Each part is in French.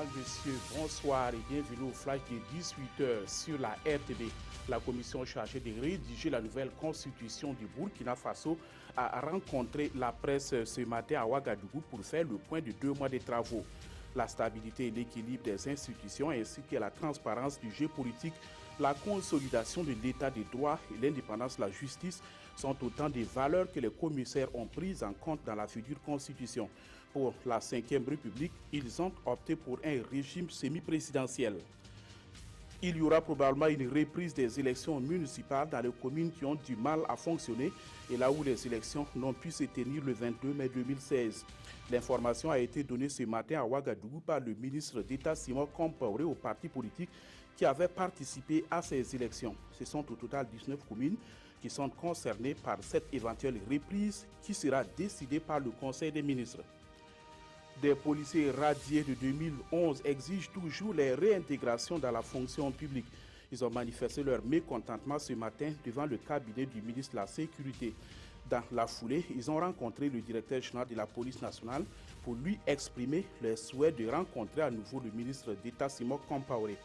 Mesdames, Messieurs, bonsoir et bienvenue au flash de 18h sur la RTB. La commission chargée de rédiger la nouvelle constitution du Burkina Faso a rencontré la presse ce matin à Ouagadougou pour faire le point de 2 mois de travaux. La stabilité et l'équilibre des institutions ainsi que la transparence du jeu politique, la consolidation de l'état de droit et l'indépendance de la justice sont autant des valeurs que les commissaires ont prises en compte dans la future constitution. Pour la 5e République, ils ont opté pour un régime semi-présidentiel. Il y aura probablement une reprise des élections municipales dans les communes qui ont du mal à fonctionner et là où les élections n'ont pu se tenir le 22 mai 2016. L'information a été donnée ce matin à Ouagadougou par le ministre d'État Simon Compaoré aux partis politiques qui avaient participé à ces élections. Ce sont au total 19 communes qui sont concernées par cette éventuelle reprise qui sera décidée par le Conseil des ministres. Des policiers radiés de 2011 exigent toujours les réintégrations dans la fonction publique. Ils ont manifesté leur mécontentement ce matin devant le cabinet du ministre de la Sécurité. Dans la foulée, ils ont rencontré le directeur général de la police nationale pour lui exprimer leur souhait de rencontrer à nouveau le ministre d'État Simon Compaoré.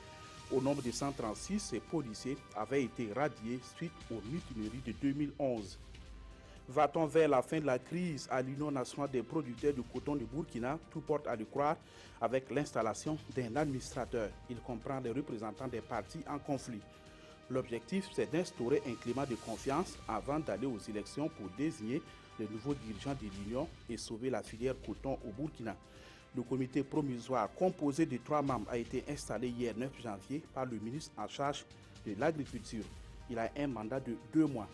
Au nombre de 136, ces policiers avaient été radiés suite aux mutineries de 2011. Va-t-on vers la fin de la crise à l'Union nationale des producteurs de coton de Burkina? Tout porte à le croire avec l'installation d'un administrateur. Il comprend les représentants des partis en conflit. L'objectif, c'est d'instaurer un climat de confiance avant d'aller aux élections pour désigner les nouveaux dirigeants de l'Union et sauver la filière coton au Burkina. Le comité provisoire composé de 3 membres a été installé hier 9 janvier par le ministre en charge de l'agriculture. Il a un mandat de 2 mois.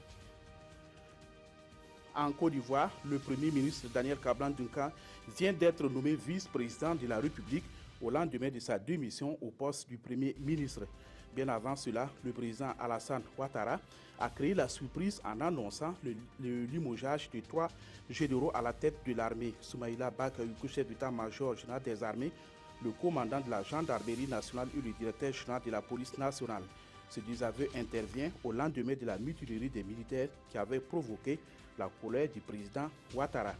En Côte d'Ivoire, le Premier ministre Daniel Kablan-Duncan vient d'être nommé vice-président de la République au lendemain de sa démission au poste du Premier ministre. Bien avant cela, le président Alassane Ouattara a créé la surprise en annonçant le limogeage de 3 généraux à la tête de l'armée. Soumaïla Bakayoko, chef d'état-major général des armées, le commandant de la gendarmerie nationale et le directeur général de la police nationale. Ce désaveu intervient au lendemain de la mutinerie des militaires qui avait provoqué la colère du président Ouattara.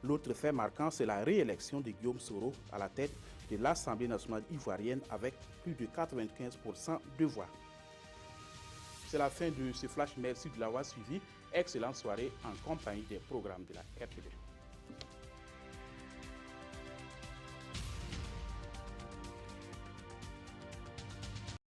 L'autre fait marquant, c'est la réélection de Guillaume Soro à la tête de l'Assemblée nationale ivoirienne avec plus de 95% de voix. C'est la fin de ce flash. Merci de l'avoir suivi. Excellente soirée en compagnie des programmes de la RTB.